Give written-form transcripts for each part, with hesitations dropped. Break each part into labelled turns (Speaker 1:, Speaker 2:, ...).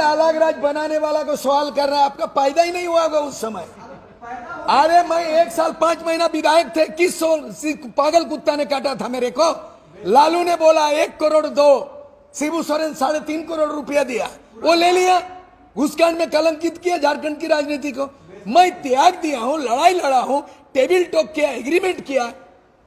Speaker 1: अलग राज्य बनाने वाला को सवाल कर रहा है, आपका पैदा ही नहीं हुआ होगा उस समय। अरे मैं 1 साल 5 महीना विधायक थे, किस पागल कुत्ता ने काटा था मेरे को? लालू ने बोला 1 करोड़ दो, शिबू सोरेन 3.5 करोड़ रुपया दिया, वो ले लिया, घुसकांड में कलंकित किया झारखंड की राजनीति को। मैं त्याग दिया हूं, लड़ाई लड़ा हूं, टेबल टॉक किया, एग्रीमेंट किया,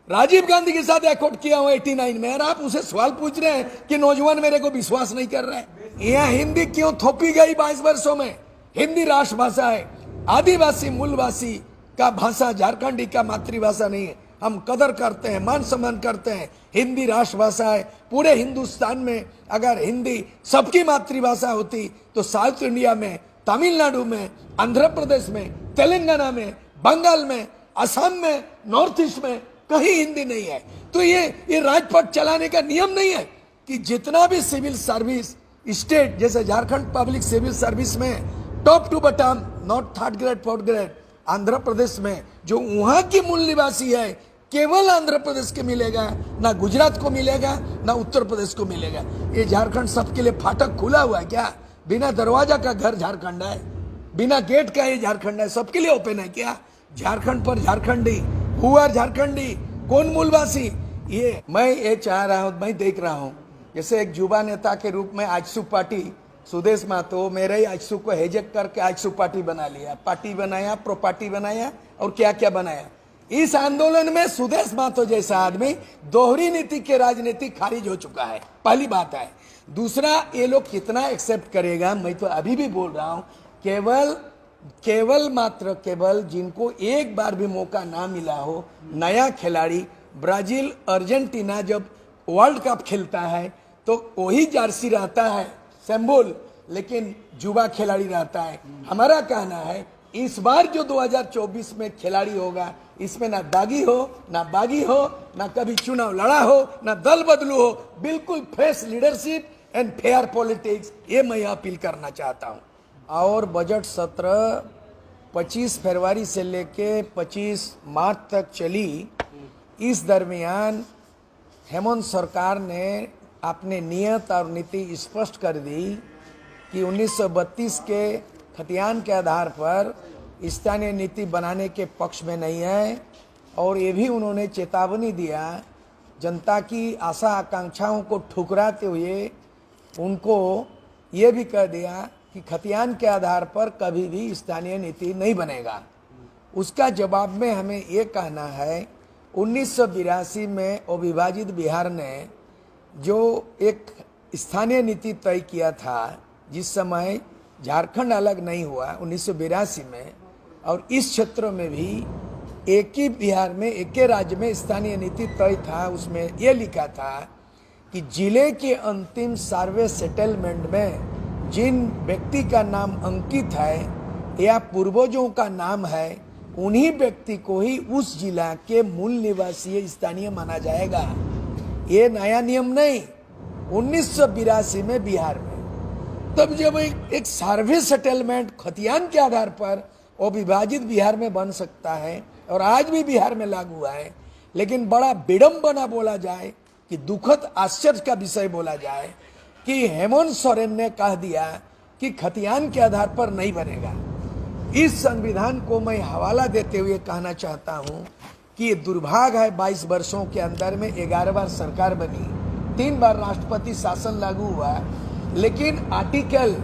Speaker 1: राजीव गांधी के साथ एकॉर्ड किया हूं 89 में, और आप उसे सवाल पूछ रहे हैं कि नौजवान मेरे को विश्वास नहीं कर रहे हैं। यह हिंदी क्यों थोपी गई 22 वर्षों में? हिंदी राष्ट्रभाषा है, आदिवासी मूलवासी का भाषा, झारखंडी का मातृभाषा नहीं है। हम कदर करते हैं, मान सम्मान करते हैं, हिंदी राष्ट्रभाषा है। पूरे हिंदुस्तान में अगर हिंदी सबकी मातृभाषा होती तो साउथ इंडिया में, तमिलनाडु में, आंध्र प्रदेश में, तेलंगाना में, बंगाल में, असम में, नॉर्थ ईस्ट में कहीं हिंदी नहीं है। तो ये राजपथ चलाने का नियम नहीं है कि जितना भी सिविल सर्विस स्टेट, जैसे झारखंड पब्लिक सिविल सर्विस में top to bottom, not 3rd grade 4th grade, Andhra Pradesh में जो वहां की मूल निवासी है केवल आंध्र प्रदेश के मिलेगा, ना गुजरात को मिलेगा, ना उत्तर प्रदेश को मिलेगा। ये झारखंड सबके लिए फाटक खुला हुआ है क्या? बिना दरवाजा का घर झारखंड है, बिना गेट का ये झारखंड है, सबके लिए ओपन है क्या? झारखंड पर झारखंडी, हुआ झारखंडी, कौन मूलवासी? ये मैं ये चाह रहा हूँ, मैं देख रहा हूँ जैसे एक युवा नेता के रूप में आजसू पार्टी, सुदेश महतो मेरे ही आजसू को हेजक करके आजसू पार्टी बना लिया, पार्टी बनाया, प्रॉपर्टी बनाया और क्या क्या बनाया। इस आंदोलन में सुदेश महतो जैसा आदमी दोहरी नीति के राजनीति खारिज हो चुका है, पहली बात है। दूसरा, ये लोग कितना एक्सेप्ट करेगा? मैं तो अभी भी बोल रहा हूँ, केवल जिनको एक बार भी मौका ना मिला हो, नया खिलाड़ी, ब्राजील अर्जेंटीना जब वर्ल्ड कप खेलता है तो वही जर्सी रहता है सिंबल, लेकिन युवा खिलाड़ी रहता है। हमारा कहना है इस बार जो 2024 में खिलाड़ी होगा, इसमें ना दागी हो, ना बागी हो, ना कभी चुनाव लड़ा हो, ना दल बदलू हो, बिल्कुल fresh leadership and fair politics, ये मैं अपील करना चाहता हूँ। और बजट सत्र 25 फरवरी से लेके 25 मार्च तक चली। इस दरमियान हेमंत सरकार ने अपने नियत और नीति स्पष्ट कर दी कि 1932 के खतियान के आधार पर स्थानीय नीति बनाने के पक्ष में नहीं है। और ये भी उन्होंने चेतावनी दिया, जनता की आशा आकांक्षाओं को ठुकराते हुए उनको ये भी कह दिया कि खतियान के आधार पर कभी भी स्थानीय नीति नहीं बनेगा। उसका जवाब में हमें ये कहना है, 1982 में अविभाजित बिहार ने जो एक स्थानीय नीति तय किया था, जिस समय झारखंड अलग नहीं हुआ 1982 में, और इस क्षेत्र में भी एक ही बिहार में, एक ही राज्य में स्थानीय नीति तय था। उसमें यह लिखा था कि जिले के अंतिम सर्वे सेटलमेंट में जिन व्यक्ति का नाम अंकित है या पूर्वजों का नाम है, उन्हीं व्यक्ति को ही उस जिला के मूल निवासी स्थानीय माना जाएगा। ये नया नियम नहीं, 1982 में बिहार में तब जब एक सर्वे सेटलमेंट खतियान के आधार पर अविभाजित बिहार में बन सकता है, और आज भी बिहार में लागू हुआ है। लेकिन बड़ा विडंबना बोला जाए कि दुखद आश्चर्य का विषय बोला जाए कि हेमंत सोरेन ने कह दिया कि खतियान के आधार पर नहीं बनेगा। इस संविधान को मैं हवाला देते हुए कहना चाहता हूं कि ये दुर्भाग्य है, 22 वर्षों के अंदर में 11 बार सरकार बनी, 3 बार राष्ट्रपति शासन लागू हुआ, लेकिन आर्टिकल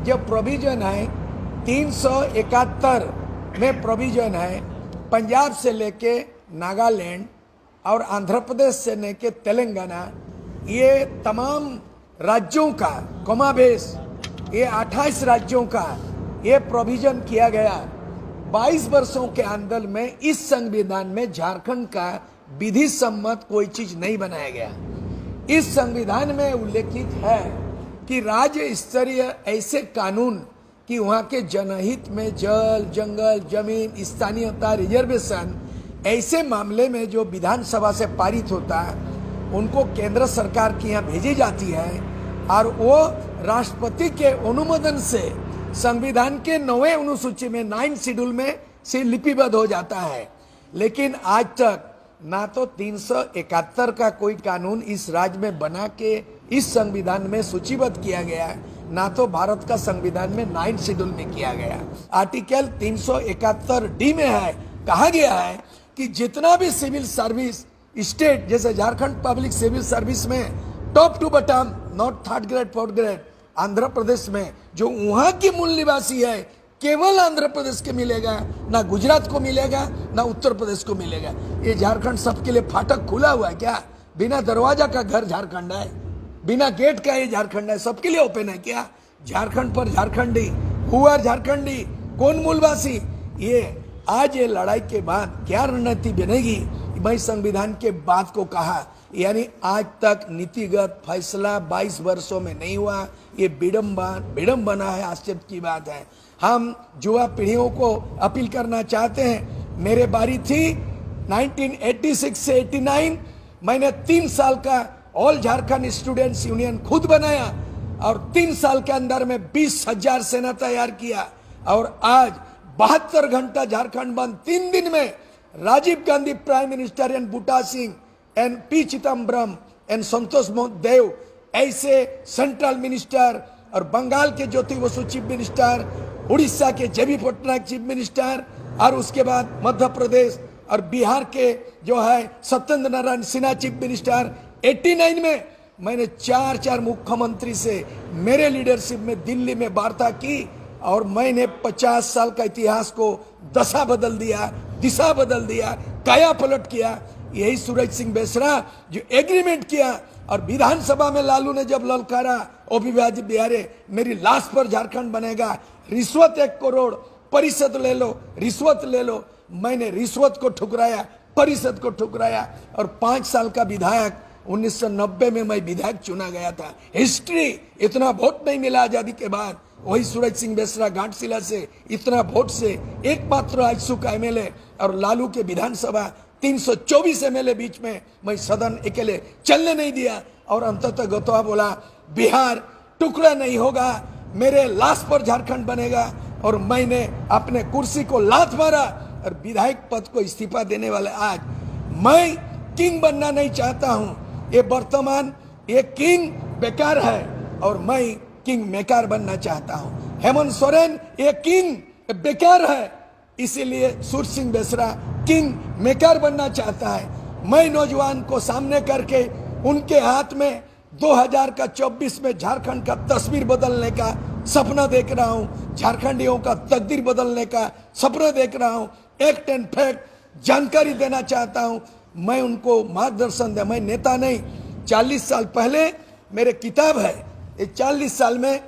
Speaker 1: जो प्रोविजन है 371 में प्रोविजन है, पंजाब से लेके नागालैंड और आंध्र प्रदेश से लेके तेलंगाना, ये तमाम राज्यों का कमाबेश, ये 28 राज्यों का ये प्रोविजन किया गया। 22 वर्षों के अंदर में इस संविधान में झारखंड का विधि सम्मत कोई चीज नहीं बनाया गया। इस संविधान में उल्लेखित है कि राज्य स्तरीय ऐसे कानून कि वहाँ के जनहित में जल, जंगल, जमीन, स्थानीयता, रिजर्वेशन, ऐसे मामले में जो विधानसभा से पारित होता है उनको केंद्र सरकार की यहाँ भेजी जाती है, और वो राष्ट्रपति के अनुमोदन से संविधान के 9वें अनुसूची में 9 शेड्यूल में से लिपिबद्ध हो जाता है। लेकिन आज तक ना तो 371 का कोई कानून इस राज्य में बना के इस संविधान में सूचीबद्ध किया गया है, ना तो भारत का संविधान में 9 शेड्यूल में किया गया। आर्टिकल 371D में है, कहा गया है कि जितना भी सिविल सर्विस स्टेट, जैसे झारखंड पब्लिक सिविल सर्विस में top to bottom, not 3rd grade 4th grade, Andhra Pradesh में जो वहां की मूल निवासी है केवल आंध्र प्रदेश के मिलेगा, ना गुजरात को मिलेगा, ना उत्तर प्रदेश को मिलेगा। ये झारखंड सबके लिए फाटक खुला हुआ है क्या? बिना दरवाजा का घर झारखंड है, बिना गेट का ये झारखंड है, सबके लिए ओपन है क्या? झारखंड पर झारखंडी, हुआ झारखंडी, कौन मूलवासी? ये आज ये लड़ाई के बाद क्या रणनीति बनेगी? मैं संविधान के बाद को कहा, यानी आज तक नीतिगत फैसला 22 वर्षों में नहीं हुआ। ये विडंबना है, आश्चर्य की बात है। हम युवा पीढ़ियों को अपील करना चाहते हैं। मेरे बारी थी 1986 से 89, मैंने 3 साल का ऑल झारखंड स्टूडेंट्स यूनियन खुद बनाया और 3 साल के अंदर में 20,000 सेना तैयार किया। और आज 72 घंटा झारखंड बंद, 3 दिन में Rajiv Gandhi prime minister and Buta Singh and P Chidambaram and Santosh Dev ऐसे सेंट्रल मिनिस्टर, और बंगाल के ज्योति बसु चीफ मिनिस्टर, उड़ीसा के जेबी पटनायक चीफ मिनिस्टर, और उसके बाद मध्य प्रदेश और बिहार के जो है सत्येंद्र नारायण सिन्हा चीफ मिनिस्टर। 89 में मैंने 4 मुख्यमंत्री से मेरे लीडरशिप में दिल्ली में वार्ता की और मैंने 50 साल का इतिहास को दशा बदल दिया, दिशा बदल दिया, काया पलट किया। यही सूरज सिंह बेसरा जो एग्रीमेंट किया, और विधानसभा में लालू ने जब ललकारा, अविभाजित बिहारे मेरी लाश पर झारखंड बनेगा, रिश्वत 1 करोड़, परिषद ले लो, रिश्वत ले लो। मैंने रिश्वत को ठुकराया, परिषद को ठुकराया, और 5 साल का विधायक 1990 में मैं विधायक चुना गया था। हिस्ट्री, इतना वोट नहीं मिला आजादी के बाद। वही सूरज सिंह बेसरा घाटशिला से इतना वोट से एकमात्र आजसू का एमएलए, और लालू के विधानसभा 324 एमएलए बीच में मैं सदन अकेले चलने नहीं दिया। और अंततः गतवा बोला बिहार टुकड़ा नहीं होगा, मेरे लाश पर झारखंड बनेगा। और मैंने अपने कुर्सी को लात मारा और विधायक पद को इस्तीफा देने वाले आज मैं किंग बनना नहीं चाहता हूं। ये वर्तमान ये किंग बेकार है और मैं किंग मेकर बनना चाहता हूं। हेमंत सोरेन ये किंग बेकार है, इसीलिए सूरज सिंह बेसरा किंग मेकर बनना चाहता है। मैं नौजवान को सामने करके उनके हाथ में 2024 में झारखंड का तस्वीर बदलने का सपना देख रहा हूं, झारखंडियों का तकदीर बदलने का सपना देख रहा हूं। एक्ट एंड फैक्ट जानकारी देना चाहता हूं, मैं उनको मार्गदर्शन दे। मैं नेता नहीं, 40 साल पहले मेरे किताब है, ये 40 साल में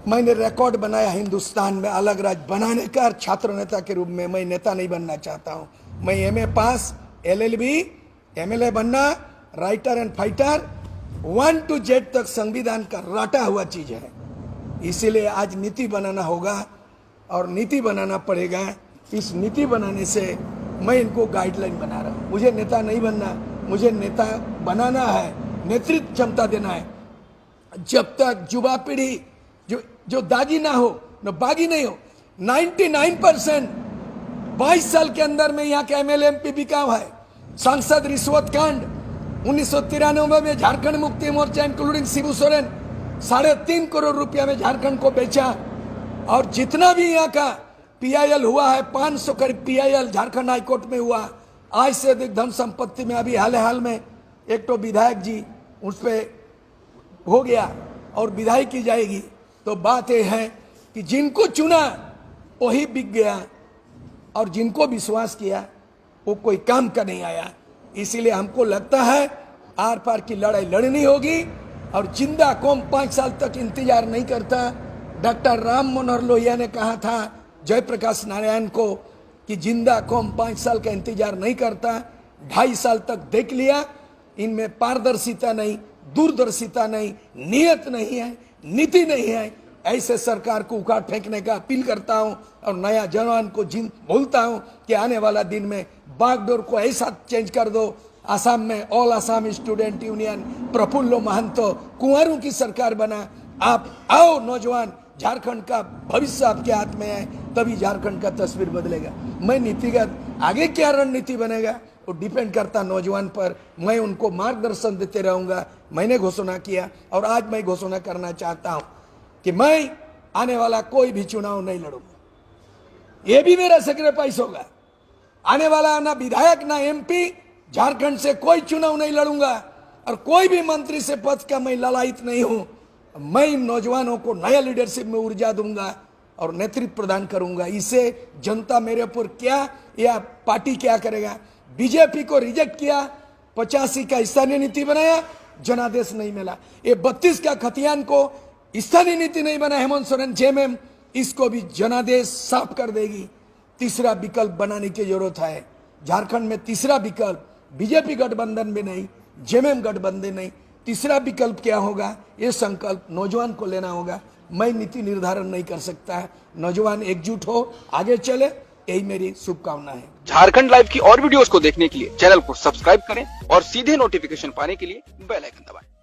Speaker 1: मैंने रिकॉर्ड बनाया हिंदुस्तान में अलग राज्य बनाने का। छात्र नेता के रूप में मैं नेता नहीं बनना चाहता हूं। मैं एमए पास, एलएलबी, एमएलए बनना, writer and fighter, 1 to Z तक संविधान का रटा हुआ चीज है। इसीलिए आज नीति बनाना होगा और नीति बनाना पड़ेगा। इस नीति बनाने से मैं इनको गाइडलाइन बना रहा हूं। मुझे नेता नहीं बनना, मुझे नेता बनाना है, नेतृत्व क्षमता देना है। जब तक युवा पीढ़ी जो दागी ना हो, न बागी नहीं हो। 99% 22 साल के अंदर में यहाँ के एमएलए एमपी बिका हुआ है। सांसद रिश्वत कांड 1993 में झारखंड मुक्ति मोर्चा इंक्लूडिंग शिबू सोरेन 3.5 करोड़ रुपया में झारखंड को बेचा। और जितना भी यहाँ का पीआईएल हुआ है, 500 करीब पीआईएल झारखंड हाईकोर्ट में हुआ। आज से अधिक धन संपत्ति में अभी हाल में एक तो विधायक जी उस पर हो गया और विधायक की जाएगी। तो बात यह है कि जिनको चुना वही बिक गया और जिनको विश्वास किया वो कोई काम का नहीं आया। इसीलिए हमको लगता है आर पार की लड़ाई लड़नी होगी और जिंदा कौम 5 साल तक इंतजार नहीं करता। डॉक्टर राम मनोहर लोहिया ने कहा था जयप्रकाश नारायण को कि जिंदा कौम 5 साल का इंतजार नहीं करता। 2.5 साल तक देख लिया, इनमें पारदर्शिता नहीं, दूरदर्शिता नहीं, नियत नहीं है, नीति नहीं है। ऐसे सरकार को उखाड़ फेंकने का अपील करता हूं और नया जवान को बोलता हूं कि आने वाला दिन में बागडोर को ऐसा चेंज कर दो। आसाम में all Assam student union Prafullo Mahanto कुंवरों की सरकार बना। आप आओ नौजवान, झारखंड का भविष्य आपके हाथ में है, तभी झारखंड का तस्वीर बदलेगा। मैं नीतिगत आगे क्या रणनीति बनेगा वो डिपेंड करता नौजवान पर। मैं उनको मार्गदर्शन देते रहूंगा, मैंने घोषणा किया और आज मैं घोषणा करना चाहता हूं कि मैं आने वाला कोई भी चुनाव नहीं लड़ूंगा। ये भी मेरा सेक्रीफाइस होगा। आने वाला ना विधायक ना एमपी, झारखंड से कोई चुनाव नहीं लड़ूंगा और कोई भी मंत्री से पद का मैं ललायित नहीं हूं। मैं नौजवानों को नया लीडरशिप में ऊर्जा दूंगा और नेतृत्व प्रदान करूंगा। इसे जनता मेरे ऊपर क्या या पार्टी क्या करेगा? बीजेपी को रिजेक्ट किया, 85 का स्थानीय नीति बनाया, जनादेश नहीं मिला। ये 32 का खतियान को स्थानीय नीति नहीं बना, हेमंत सोरेन जेएमएम, इसको भी जनादेश साफ कर देगी। तीसरा विकल्प बनाने की जरूरत है। झारखंड में तीसरा विकल्प बीजेपी गठबंधन में नहीं, जेएमएम गठबंधन नहीं, तीसरा विकल्प क्या होगा? ये संकल्प नौजवान को लेना होगा। मैं नीति निर्धारण नहीं कर सकता है। नौजवान एकजुट हो, आगे चले, यही मेरी शुभकामना है।
Speaker 2: झारखंड लाइव की और वीडियोस को देखने के लिए चैनल को सब्सक्राइब करें और सीधे नोटिफिकेशन पाने के लिए बेल आइकन दबाएं।